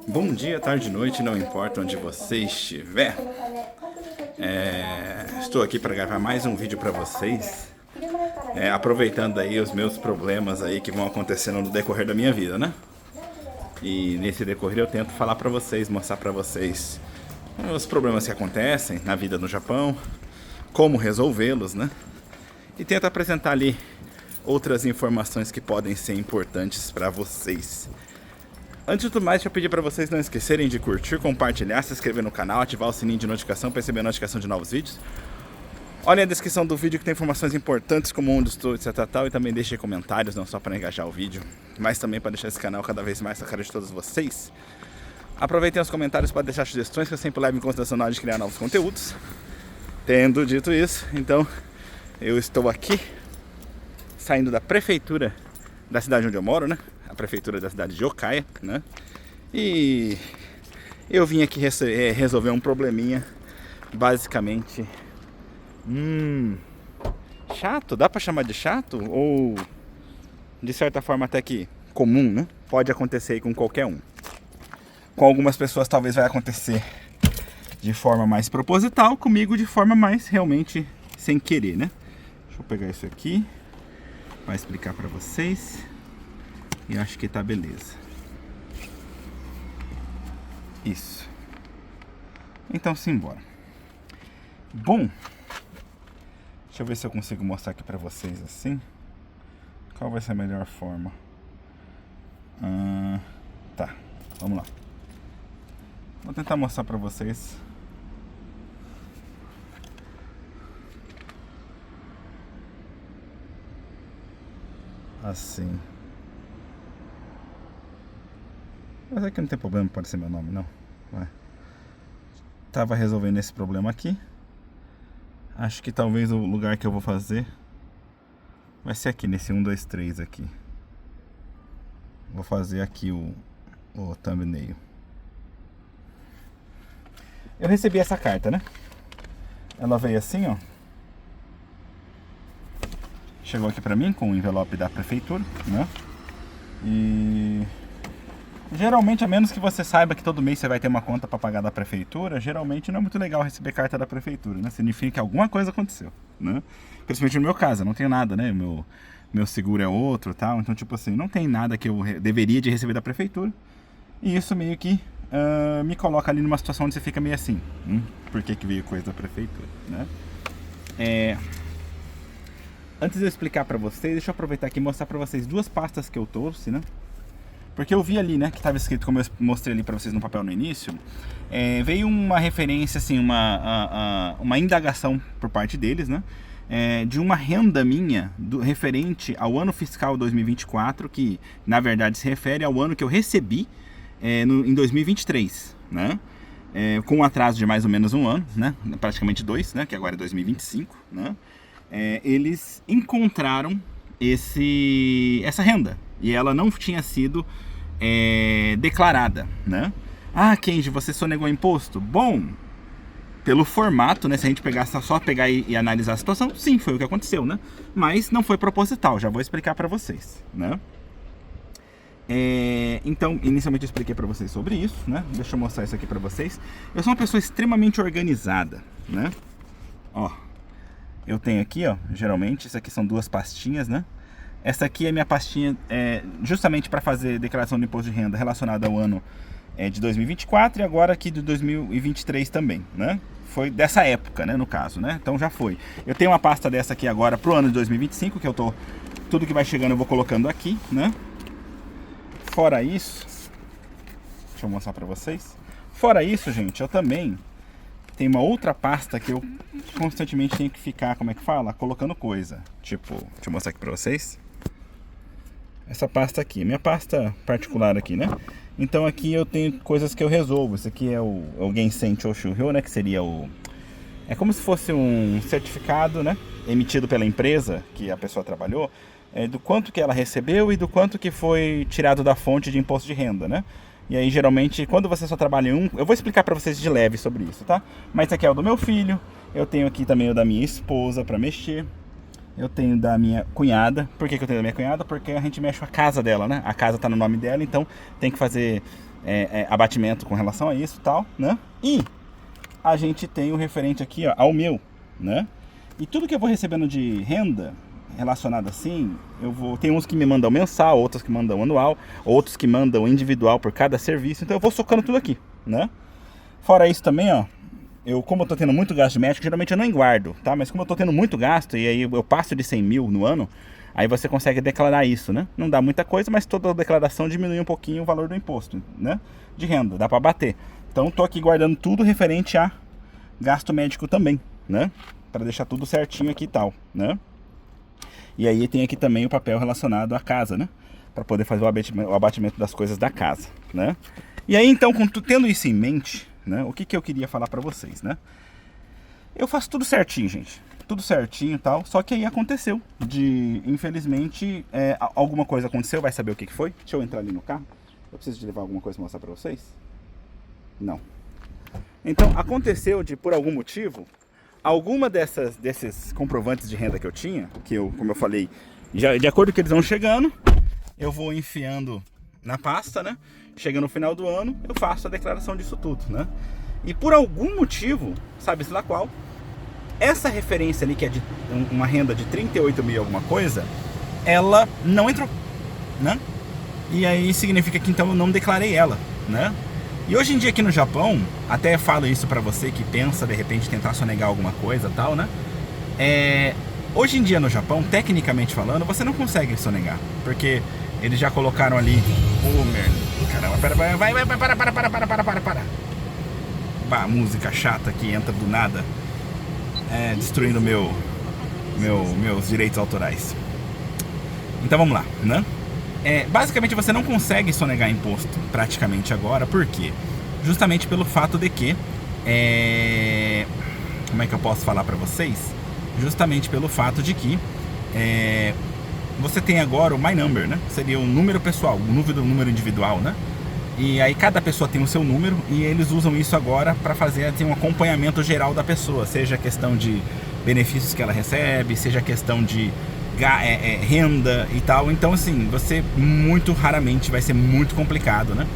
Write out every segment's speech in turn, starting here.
Bom dia, tarde, noite, não importa onde você estiver. Estou aqui para gravar mais um vídeo para vocês, aproveitando aí os meus problemas aí que vão acontecendo no decorrer da minha vida, né? E nesse decorrer eu tento falar para vocês, mostrar para vocês os problemas que acontecem na vida no Japão, como resolvê-los, né? E tento apresentar ali outras informações que podem ser importantes para vocês. Antes de tudo mais, deixa eu pedir para vocês não esquecerem de curtir, compartilhar, se inscrever no canal, ativar o sininho de notificação para receber a notificação de novos vídeos. Olhem a descrição do vídeo que tem informações importantes como onde estou, etc. E também deixem comentários, não só para engajar o vídeo, mas também para deixar esse canal cada vez mais na cara de todos vocês. Aproveitem os comentários para deixar sugestões que eu sempre levo em consideração na hora de criar novos conteúdos. Tendo dito isso, então eu estou aqui saindo da prefeitura da cidade onde eu moro, né? A prefeitura da cidade de Okaya, né? E eu vim aqui resolver um probleminha, basicamente. Chato? Dá pra chamar de chato? Ou de certa forma até que comum, né? Pode acontecer aí com qualquer um. Com algumas pessoas talvez vai acontecer de forma mais proposital, comigo de forma mais realmente sem querer, né? Deixa eu pegar isso aqui para explicar pra vocês. E acho que tá beleza. Isso. Então simbora. Bom, deixa eu ver se eu consigo mostrar aqui pra vocês assim. Qual vai ser a melhor forma? Tá, vamos lá. Vou tentar mostrar pra vocês. Assim. Mas aqui não tem problema, pode ser meu nome, não. Tava resolvendo esse problema aqui. Acho que talvez o lugar que eu vou fazer vai ser aqui, nesse 1, 2, 3 aqui. Vou fazer aqui o thumbnail. Eu recebi essa carta, né? Ela veio assim, ó. Chegou aqui pra mim com o envelope da prefeitura, né? E geralmente, a menos que você saiba que todo mês você vai ter uma conta para pagar da prefeitura, geralmente não é muito legal receber carta da prefeitura, né? Significa que alguma coisa aconteceu, né? Principalmente no meu caso, eu não tenho nada, né? Meu seguro é outro, tal. Então, tipo assim, não tem nada que eu deveria de receber da prefeitura. E isso meio que me coloca ali numa situação onde você fica meio assim. Por que veio coisa da prefeitura, né? Antes de eu explicar para vocês, deixa eu aproveitar aqui e mostrar para vocês duas pastas que eu trouxe, né? Porque eu vi ali, né, que estava escrito, como eu mostrei ali para vocês no papel no início, veio uma referência, assim, uma indagação por parte deles, né, de uma renda minha referente ao ano fiscal 2024, que na verdade se refere ao ano que eu recebi em 2023, né, com um atraso de mais ou menos um ano, né, praticamente 2, né, que agora é 2025, né, eles encontraram essa renda. E ela não tinha sido declarada, né? Ah, Kenji, você sonegou imposto? Bom, pelo formato, né? Se a gente só pegar e analisar a situação, sim, foi o que aconteceu, né? Mas não foi proposital, já vou explicar para vocês, né? Então, inicialmente eu expliquei para vocês sobre isso, né? Deixa eu mostrar isso aqui para vocês. Eu sou uma pessoa extremamente organizada, né? Ó, eu tenho aqui, ó, geralmente, isso aqui são duas pastinhas, né? Essa aqui é minha pastinha justamente para fazer declaração de imposto de renda relacionada ao ano de 2024 e agora aqui de 2023 também, né? Foi dessa época, né, no caso, né? Então já foi. Eu tenho uma pasta dessa aqui agora pro ano de 2025, que tudo que vai chegando eu vou colocando aqui, né? Fora isso, deixa eu mostrar para vocês. Fora isso, gente, eu também tenho uma outra pasta que eu constantemente tenho que ficar, como é que fala? Colocando coisa. Tipo, deixa eu mostrar aqui para vocês. Essa pasta aqui, minha pasta particular aqui, né? Então aqui eu tenho coisas que eu resolvo. Esse aqui é o Gensen Choshuhyo, né? Que seria é como se fosse um certificado, né? Emitido pela empresa que a pessoa trabalhou, do quanto que ela recebeu e do quanto que foi tirado da fonte de imposto de renda, né? E aí geralmente quando você só trabalha em eu vou explicar pra vocês de leve sobre isso, tá? Mas esse aqui é o do meu filho. Eu tenho aqui também o da minha esposa pra mexer. Eu tenho da minha cunhada. Por que eu tenho da minha cunhada? Porque a gente mexe com a casa dela, né? A casa tá no nome dela, então tem que fazer abatimento com relação a isso e tal, né? E a gente tem o referente aqui, ó, ao meu, né? E tudo que eu vou recebendo de renda relacionado assim, tem uns que me mandam mensal, outros que mandam anual, outros que mandam individual por cada serviço, então eu vou socando tudo aqui, né? Fora isso também, ó, como eu tô tendo muito gasto de médico, geralmente eu não guardo, tá? Mas como eu tô tendo muito gasto, e aí eu passo de 100 mil no ano, aí você consegue declarar isso, né? Não dá muita coisa, mas toda declaração diminui um pouquinho o valor do imposto, né? De renda, dá pra bater. Então tô aqui guardando tudo referente a gasto médico também, né? Pra deixar tudo certinho aqui e tal, né? E aí tem aqui também o papel relacionado à casa, né? Pra poder fazer o abatimento das coisas da casa, né? E aí então, tendo isso em mente, né? O que eu queria falar pra vocês, né? Eu faço tudo certinho, gente. Tudo certinho e tal. Só que aí aconteceu infelizmente, alguma coisa aconteceu. Vai saber o que foi? Deixa eu entrar ali no carro. Eu preciso de levar alguma coisa pra mostrar pra vocês? Não. Então, aconteceu por algum motivo, alguma desses comprovantes de renda que eu tinha, como eu falei, de acordo com que eles vão chegando, eu vou enfiando na pasta, né? Chega no final do ano, eu faço a declaração disso tudo, né? E por algum motivo, sabe-se lá qual, essa referência ali, que é de uma renda de 38 mil alguma coisa, ela não entrou, né? E aí significa que então eu não declarei ela, né? E hoje em dia aqui no Japão, até falo isso pra você que pensa de repente tentar sonegar alguma coisa e tal, né? Hoje em dia no Japão, tecnicamente falando, você não consegue sonegar, porque eles já colocaram ali... Caramba, para. Bah, música chata que entra do nada, destruindo meus direitos autorais. Então vamos lá, né? Basicamente você não consegue sonegar imposto praticamente agora, por quê? Justamente pelo fato de que, como é que eu posso falar pra vocês? Justamente pelo fato de que você tem agora o My Number, né? Seria o número pessoal, o número individual, né? E aí cada pessoa tem o seu número e eles usam isso agora para fazer um acompanhamento geral da pessoa, seja a questão de benefícios que ela recebe, seja a questão de renda e tal. Então assim, você muito raramente vai ser muito complicado, né?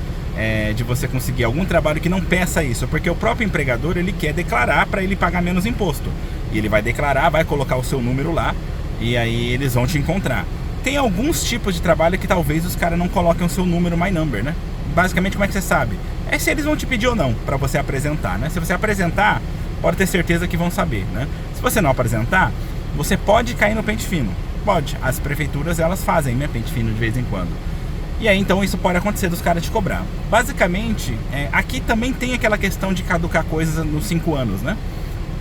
De você conseguir algum trabalho que não peça isso, porque o próprio empregador ele quer declarar para ele pagar menos imposto, e ele vai declarar, vai colocar o seu número lá e aí eles vão te encontrar. Tem alguns tipos de trabalho que talvez os caras não coloquem o seu número My Number, né? Basicamente, como é que você sabe? Se eles vão te pedir ou não para você apresentar, né? Se você apresentar, pode ter certeza que vão saber, né? Se você não apresentar, você pode cair no pente fino. Pode. As prefeituras, elas fazem, né, pente fino de vez em quando. E aí, então, isso pode acontecer dos caras te cobrar. Basicamente, aqui também tem aquela questão de caducar coisas nos 5 anos, né?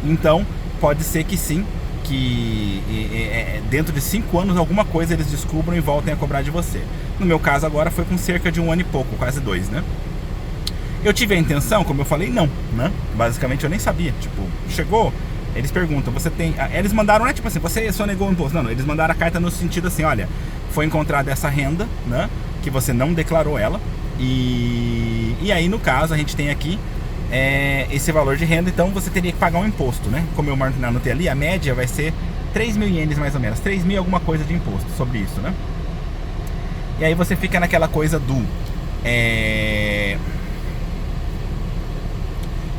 Então, pode ser que sim, que dentro de 5 anos alguma coisa eles descubram e voltem a cobrar de você. No meu caso agora foi com cerca de 1 ano e pouco, quase 2, né? Eu tive a intenção, como eu falei, não, né? Basicamente eu nem sabia, tipo, chegou, eles perguntam, você tem... Eles mandaram, não é tipo assim, você sonegou o imposto, não, eles mandaram a carta no sentido assim, olha, foi encontrada essa renda, né? Que você não declarou ela, e aí no caso a gente tem aqui esse valor de renda, então você teria que pagar um imposto, né? Como eu anotei ali, a média vai ser 3 mil ienes mais ou menos, 3 mil alguma coisa de imposto sobre isso, né? E aí você fica naquela coisa do...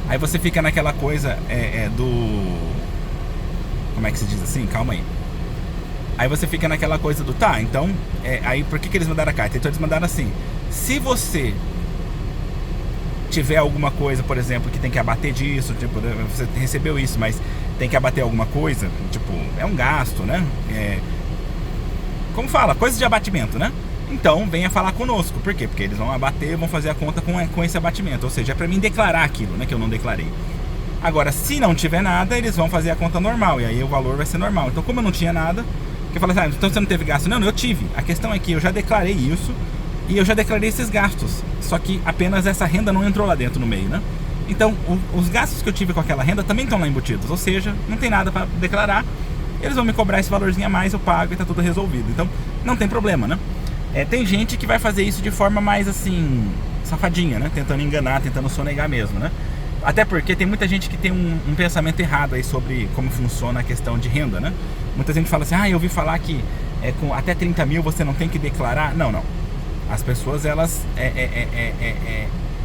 Aí você fica naquela coisa do... Como é que se diz assim? Calma aí. Aí você fica naquela coisa do... Tá, então... aí por que eles mandaram a carta? Então eles mandaram assim... Se você tiver alguma coisa, por exemplo, que tem que abater disso, tipo, você recebeu isso, mas tem que abater alguma coisa, tipo, é um gasto, né? Como fala? Coisa de abatimento, né? Então venha falar conosco. Por quê? Porque eles vão abater, vão fazer a conta com esse abatimento. Ou seja, é pra mim declarar aquilo, né? Que eu não declarei. Agora, se não tiver nada, eles vão fazer a conta normal. E aí o valor vai ser normal. Então, como eu não tinha nada, eu falei assim, então você não teve gasto? Não, eu tive. A questão é que eu já declarei isso. E eu já declarei esses gastos. Só que apenas essa renda não entrou lá dentro no meio, né? Então, os gastos que eu tive com aquela renda também estão lá embutidos. Ou seja, não tem nada pra declarar. Eles vão me cobrar esse valorzinho a mais, eu pago e tá tudo resolvido. Então, não tem problema, né? Tem gente que vai fazer isso de forma mais assim, safadinha, né? Tentando enganar, tentando sonegar mesmo, né? Até porque tem muita gente que tem um pensamento errado aí sobre como funciona a questão de renda, né? Muita gente fala assim, eu ouvi falar que com até 30 mil você não tem que declarar. Não, não. As pessoas, elas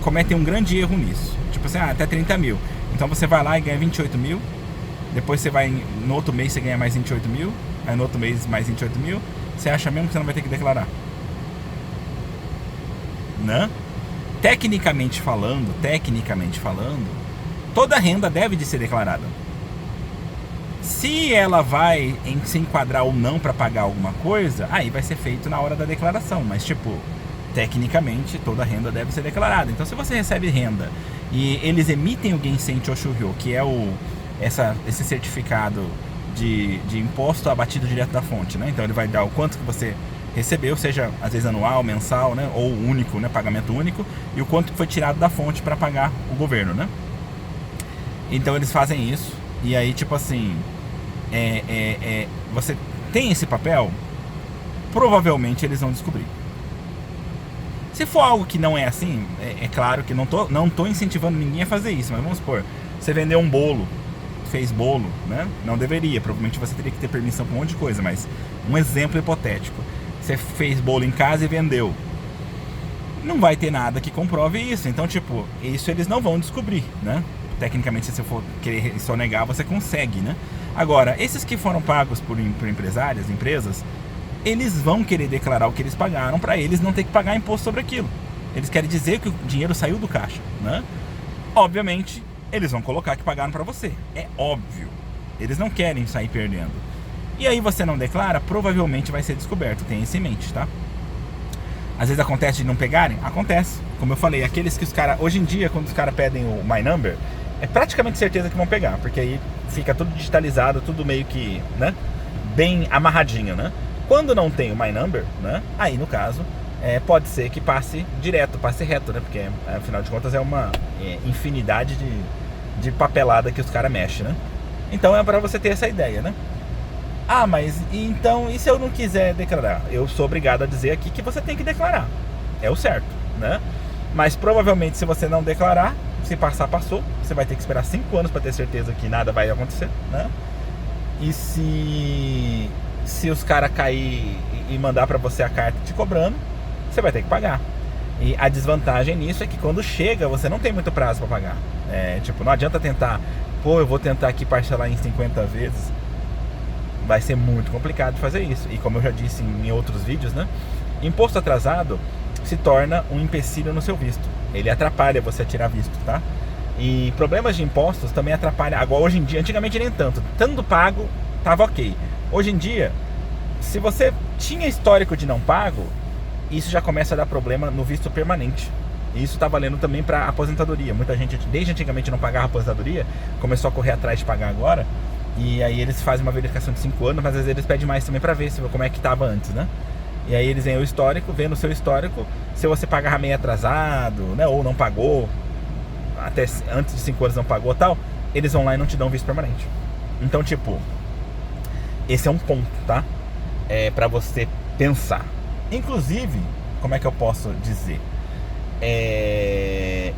cometem um grande erro nisso. Tipo assim, até 30 mil. Então você vai lá e ganha 28 mil. Depois você vai, no outro mês você ganha mais 28 mil. Aí no outro mês mais 28 mil. Você acha mesmo que você não vai ter que declarar? Né? Tecnicamente falando, toda renda deve de ser declarada. Se ela vai se enquadrar ou não para pagar alguma coisa, aí vai ser feito na hora da declaração. Mas tipo, tecnicamente toda renda deve ser declarada. Então se você recebe renda e eles emitem o Gensen Choshu-ryo, que é esse certificado de imposto abatido direto da fonte, né? Então ele vai dar o quanto que você recebeu, seja às vezes anual, mensal, né? Ou único, né? Pagamento único, e o quanto que foi tirado da fonte para pagar o governo, né? Então eles fazem isso. E aí, tipo assim, você tem esse papel, provavelmente eles vão descobrir. Se for algo que não é assim, é claro que não tô incentivando ninguém a fazer isso, mas vamos supor, você vendeu um bolo, fez bolo, né? Não deveria, provavelmente você teria que ter permissão para um monte de coisa, mas um exemplo hipotético. Você fez bolo em casa e vendeu. Não vai ter nada que comprove isso, então tipo, isso eles não vão descobrir, né? Tecnicamente, se você for querer sonegar, você consegue, né? Agora, esses que foram pagos por empresas, eles vão querer declarar o que eles pagaram para eles não ter que pagar imposto sobre aquilo. Eles querem dizer que o dinheiro saiu do caixa, né? Obviamente, eles vão colocar que pagaram para você. É óbvio. Eles não querem sair perdendo. E aí você não declara, provavelmente vai ser descoberto. Tenha isso em mente, tá? Às vezes acontece de não pegarem? Acontece. Como eu falei, aqueles que os caras... Hoje em dia, quando os caras pedem o My Number, é praticamente certeza que vão pegar, porque aí fica tudo digitalizado, tudo meio que, né, bem amarradinho, né? Quando não tem o My Number, né, aí no caso, pode ser que passe direto, passe reto, né? Porque afinal de contas é uma infinidade de papelada que os caras mexem, né? Então é para você ter essa ideia, né? Ah, mas então, e se eu não quiser declarar? Eu sou obrigado a dizer aqui que você tem que declarar. É o certo, né? Mas provavelmente se você não declarar, se passar, passou. Você vai ter que esperar 5 anos para ter certeza que nada vai acontecer, né? E se os caras cair e mandar para você a carta te cobrando, você vai ter que pagar. E a desvantagem nisso é que quando chega, você não tem muito prazo para pagar. Tipo, não adianta tentar, eu vou tentar aqui parcelar em 50 vezes. Vai ser muito complicado de fazer isso. E como eu já disse em outros vídeos, né? Imposto atrasado se torna um empecilho no seu visto. Ele atrapalha você a tirar visto, tá? E problemas de impostos também atrapalham. Agora, hoje em dia, antigamente nem tanto. Tanto pago, tava ok. Hoje em dia, se você tinha histórico de não pago, isso já começa a dar problema no visto permanente. E isso tá valendo também para aposentadoria. Muita gente, desde antigamente, não pagava aposentadoria, começou a correr atrás de pagar agora. E aí eles fazem uma verificação de 5 anos, mas às vezes eles pedem mais também para ver como é que tava antes, né? E aí eles veem o histórico, vendo o seu histórico, se você pagava meio atrasado, né, ou não pagou, até antes de 5 anos não pagou tal, eles vão lá e não te dão visto permanente. Então, tipo, esse é um ponto, tá? Pra você pensar. Inclusive, como é que eu posso dizer?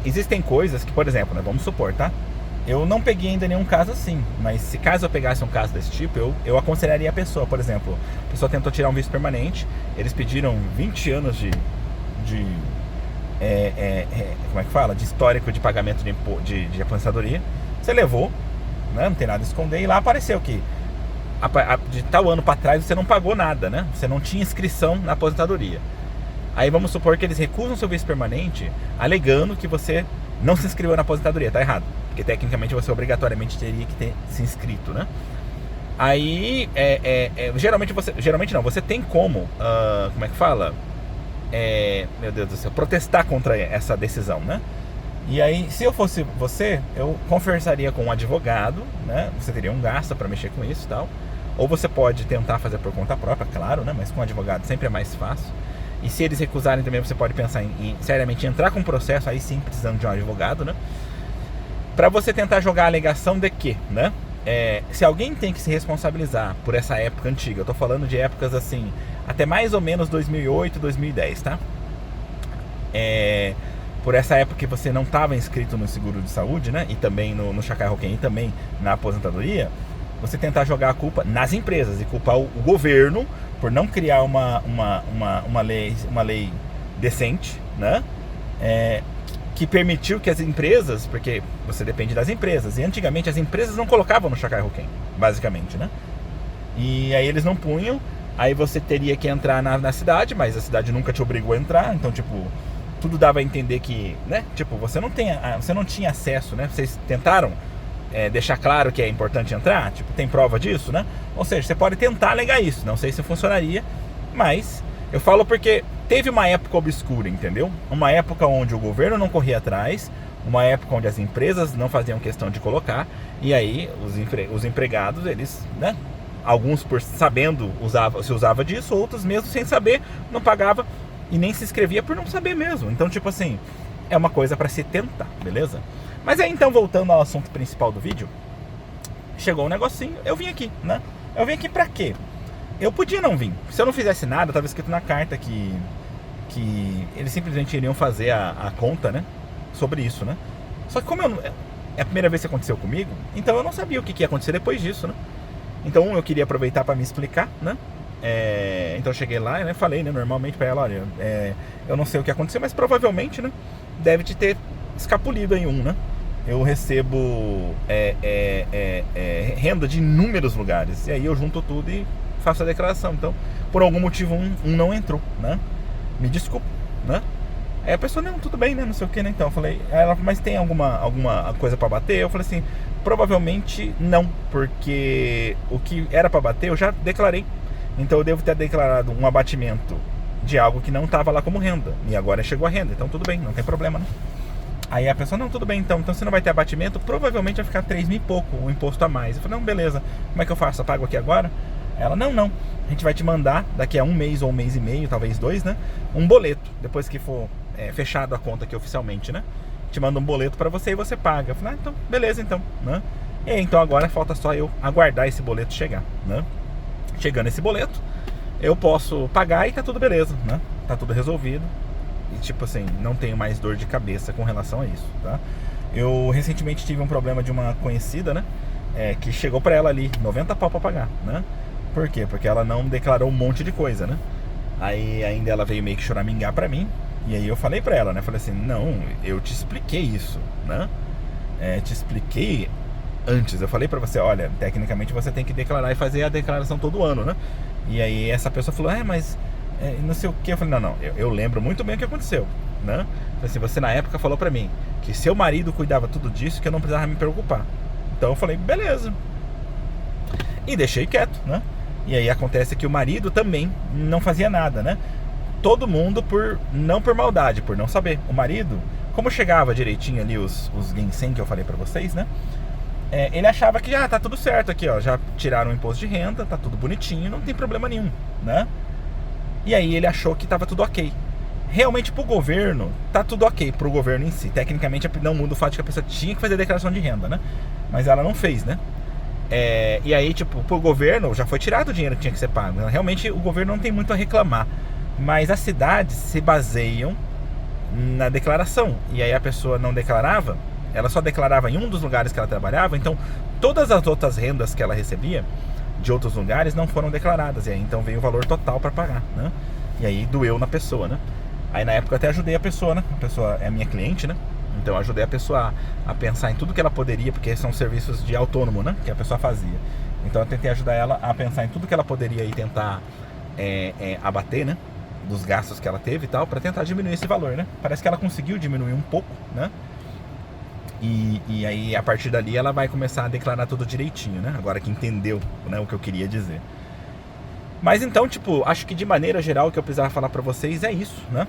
Existem coisas que, por exemplo, né, vamos supor, tá? Eu não peguei ainda nenhum caso assim, mas se caso eu pegasse um caso desse tipo, eu aconselharia a pessoa. Por exemplo, a pessoa tentou tirar um visto permanente, eles pediram 20 anos de como é que fala? De histórico de pagamento de aposentadoria. Você levou, né? Não tem nada a esconder, e lá apareceu que de tal ano para trás você não pagou nada, né? Você não tinha inscrição na aposentadoria. Aí vamos supor que eles recusam seu visto permanente, alegando que você não se inscreveu na aposentadoria. Tá errado, porque tecnicamente você obrigatoriamente teria que ter se inscrito, né? Aí, geralmente não, você tem como, como é que fala? Meu Deus do céu, protestar contra essa decisão, né? E aí, se eu fosse você, eu conversaria com um advogado, né? Você teria um gasto para mexer com isso e tal. Ou você pode tentar fazer por conta própria, claro, né? Mas com um advogado sempre é mais fácil. E se eles recusarem também, você pode pensar em seriamente entrar com um processo, aí sim precisando de um advogado, né? Para você tentar jogar a alegação de que, né? Se alguém tem que se responsabilizar por essa época antiga, eu tô falando de épocas assim, até mais ou menos 2008, 2010, tá? Por essa época que você não estava inscrito no seguro de saúde, né? E também no Shakai Hoken e também na aposentadoria, você tentar jogar a culpa nas empresas e culpar o governo por não criar uma lei decente, né? Que permitiu que as empresas, porque você depende das empresas, e antigamente as empresas não colocavam no Chacai Roquem, basicamente, né? E aí eles não punham, aí você teria que entrar na cidade, mas a cidade nunca te obrigou a entrar, então, tipo, tudo dava a entender que, né? Tipo, você não tinha acesso, né? Vocês tentaram deixar claro que é importante entrar, tipo, tem prova disso, né? Ou seja, você pode tentar alegar isso, não sei se funcionaria, mas eu falo porque teve uma época obscura, entendeu? Uma época onde o governo não corria atrás, uma época onde as empresas não faziam questão de colocar, e aí os empregados, eles, né? Alguns por sabendo se usava disso, outros mesmo sem saber, não pagava e nem se inscrevia por não saber mesmo. Então, tipo assim, é uma coisa para se tentar, beleza? Mas aí então, voltando ao assunto principal do vídeo, chegou um negocinho, eu vim aqui, né? Eu vim aqui pra quê? Eu podia não vir. Se eu não fizesse nada, estava escrito na carta que eles simplesmente iriam fazer a conta, né? Sobre isso, né? Só que como é a primeira vez que aconteceu comigo, então eu não sabia o que ia acontecer depois disso, né? Então eu queria aproveitar para me explicar, né? Então eu cheguei lá, né? Falei, né? Normalmente para ela, olha, eu não sei o que aconteceu, mas provavelmente, né? Deve te ter escapulido aí né? Eu recebo renda de inúmeros lugares. E aí eu junto tudo e faço a declaração. Então, por algum motivo, um não entrou, né? Me desculpa, né? Aí a pessoa, não, tudo bem, né? Não sei o que, né? Então eu falei, ela, mas tem alguma coisa pra bater? Eu falei assim, provavelmente não, porque o que era pra bater eu já declarei. Então eu devo ter declarado um abatimento de algo que não tava lá como renda. E agora chegou a renda, então tudo bem, não tem problema, né? Aí a pessoa, não, tudo bem, então você não vai ter abatimento, provavelmente vai ficar 3 mil e pouco o imposto a mais. Eu falei, não, beleza, como é que eu faço? Eu pago aqui agora? Ela, não, a gente vai te mandar daqui a um mês ou um mês e meio, talvez 2, né? Um boleto, depois que for fechado a conta aqui oficialmente, né? Te manda um boleto pra você e você paga. Eu falei, então, beleza então, né? E aí, então agora falta só eu aguardar esse boleto chegar, né? Chegando esse boleto, eu posso pagar e tá tudo beleza, né? Tá tudo resolvido. E tipo assim, não tenho mais dor de cabeça com relação a isso, tá? Eu recentemente tive um problema de uma conhecida, né? Que chegou pra ela ali, 90 pau pra pagar, né? Por quê? Porque ela não declarou um monte de coisa, né? Aí ainda ela veio meio que choramingar pra mim. E aí eu falei pra ela, né? Falei assim, não, eu te expliquei isso, né? Te expliquei antes. Eu falei pra você, olha, tecnicamente você tem que declarar e fazer a declaração todo ano, né? E aí essa pessoa falou, mas não sei o que. Eu falei, não, eu lembro muito bem o que aconteceu, né? Assim, você na época falou pra mim que seu marido cuidava tudo disso, que eu não precisava me preocupar. Então eu falei, beleza. E deixei quieto, né? E aí acontece que o marido também não fazia nada, né? Todo mundo não por maldade, por não saber. O marido, como chegava direitinho ali os ginseng que eu falei pra vocês, né? Ele achava que tá tudo certo aqui, ó. Já tiraram o imposto de renda, tá tudo bonitinho, não tem problema nenhum, né? E aí ele achou que tava tudo ok. Realmente pro governo, tá tudo ok pro governo em si. Tecnicamente não muda o fato de que a pessoa tinha que fazer a declaração de renda, né? Mas ela não fez, né? E aí, tipo, pro governo já foi tirado o dinheiro que tinha que ser pago. Realmente o governo não tem muito a reclamar. Mas as cidades se baseiam na declaração. E aí a pessoa não declarava, ela só declarava em um dos lugares que ela trabalhava. Então todas as outras rendas que ela recebia de outros lugares não foram declaradas. E aí então veio o valor total para pagar, né? E aí doeu na pessoa, né? Aí na época eu até ajudei a pessoa, né? A pessoa é minha cliente, né? Então eu ajudei a pessoa a pensar em tudo que ela poderia, porque são serviços de autônomo, né? Que a pessoa fazia. Então eu tentei ajudar ela a pensar em tudo que ela poderia e tentar abater, né? Dos gastos que ela teve e tal, para tentar diminuir esse valor, né? Parece que ela conseguiu diminuir um pouco, né? E aí a partir dali ela vai começar a declarar tudo direitinho, né? Agora que entendeu, né, o que eu queria dizer. Mas então, tipo, acho que de maneira geral o que eu precisava falar pra vocês é isso, né?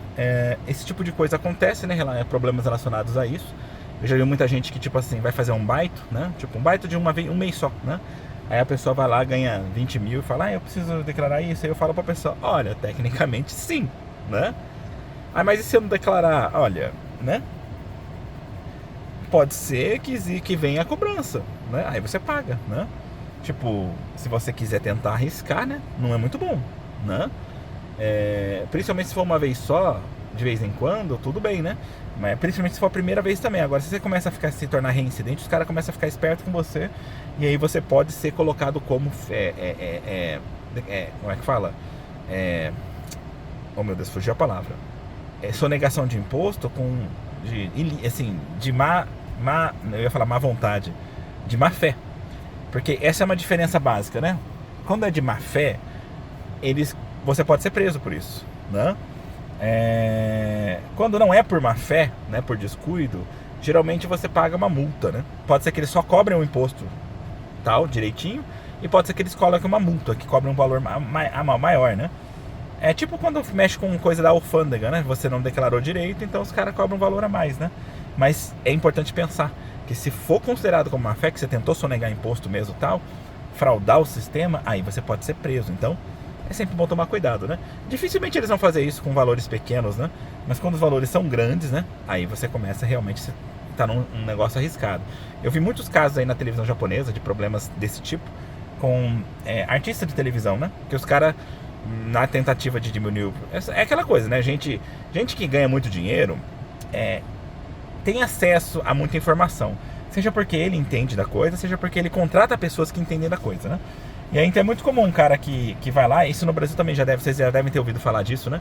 Esse tipo de coisa acontece, né? Problemas relacionados a isso. Eu já vi muita gente que, tipo assim, vai fazer um baito, né? Tipo, um baito de um mês só, né? Aí a pessoa vai lá, ganha 20 mil e fala, eu preciso declarar isso. Aí eu falo pra pessoa, olha, tecnicamente sim, né? Mas e se eu não declarar? Olha, né? Pode ser que venha a cobrança, né? Aí você paga, né? Tipo, se você quiser tentar arriscar, né? Não é muito bom, né? Principalmente se for uma vez só, de vez em quando, tudo bem, né? Mas principalmente se for a primeira vez também. Agora, se você começa a se tornar reincidente, os caras começam a ficar espertos com você. E aí você pode ser colocado como... como é que fala? Oh meu Deus, fugiu a palavra. sonegação de imposto eu ia falar má vontade, de má fé. Porque essa é uma diferença básica, né? Quando é de má fé, você pode ser preso por isso, né? Quando não é por má fé, né, por descuido, geralmente você paga uma multa, né? Pode ser que eles só cobrem o imposto tal, direitinho, e pode ser que eles coloquem uma multa, que cobrem um valor maior, né? É tipo quando mexe com coisa da alfândega, né? Você não declarou direito, então os caras cobram um valor a mais, né? Mas é importante pensar que se for considerado como má fé, que você tentou sonegar imposto mesmo tal, fraudar o sistema, aí você pode ser preso. Então é sempre bom tomar cuidado, né? Dificilmente eles vão fazer isso com valores pequenos, né? Mas quando os valores são grandes, né? Aí você começa realmente a estar num negócio arriscado. Eu vi muitos casos aí na televisão japonesa de problemas desse tipo com artistas de televisão, né? Que os caras, na tentativa de diminuir... É aquela coisa, né? Gente que ganha muito dinheiro tem acesso a muita informação. Seja porque ele entende da coisa, seja porque ele contrata pessoas que entendem da coisa, né? E aí então é muito comum um cara que vai lá, isso no Brasil também vocês já devem ter ouvido falar disso, né?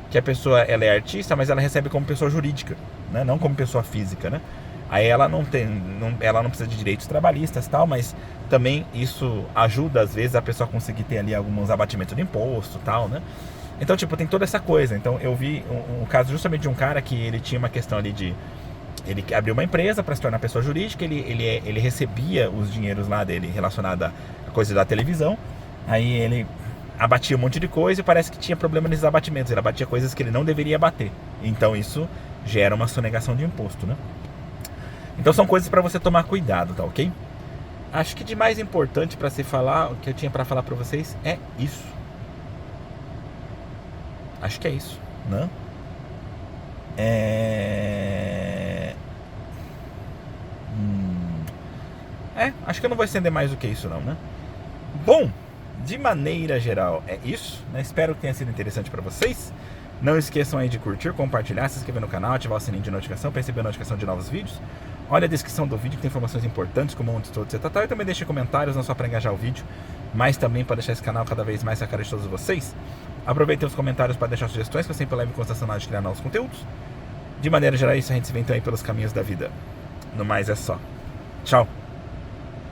Que a pessoa, ela é artista, mas ela recebe como pessoa jurídica, né? Não como pessoa física, né? Aí ela ela não precisa de direitos trabalhistas e tal, mas também isso ajuda às vezes a pessoa a conseguir ter ali alguns abatimentos de imposto e tal, né? Então, tipo, tem toda essa coisa. Então eu vi um caso justamente de um cara que ele tinha uma questão ali de... Ele abriu uma empresa para se tornar pessoa jurídica, ele recebia os dinheiros lá dele relacionado a coisa da televisão, aí ele abatia um monte de coisa e parece que tinha problema nesses abatimentos, ele abatia coisas que ele não deveria abater, então isso gera uma sonegação de imposto, né? Então são coisas para você tomar cuidado, tá ok? Acho que de mais importante para se falar, o que eu tinha para falar para vocês é isso. Acho que é isso, né? Acho que eu não vou estender mais do que isso não, né? Bom, de maneira geral é isso, né? Espero que tenha sido interessante para vocês. Não esqueçam aí de curtir, compartilhar, se inscrever no canal, ativar o sininho de notificação para receber a notificação de novos vídeos. Olha a descrição do vídeo que tem informações importantes como onde estou, etc. E também deixe comentários, não só para engajar o vídeo, mas também para deixar esse canal cada vez mais a cara de todos vocês. Aproveitem os comentários para deixar sugestões, que eu sempre levo em consideração na hora de criar novos conteúdos. De maneira geral é isso, a gente se vê então aí pelos caminhos da vida. No mais é só. Tchau!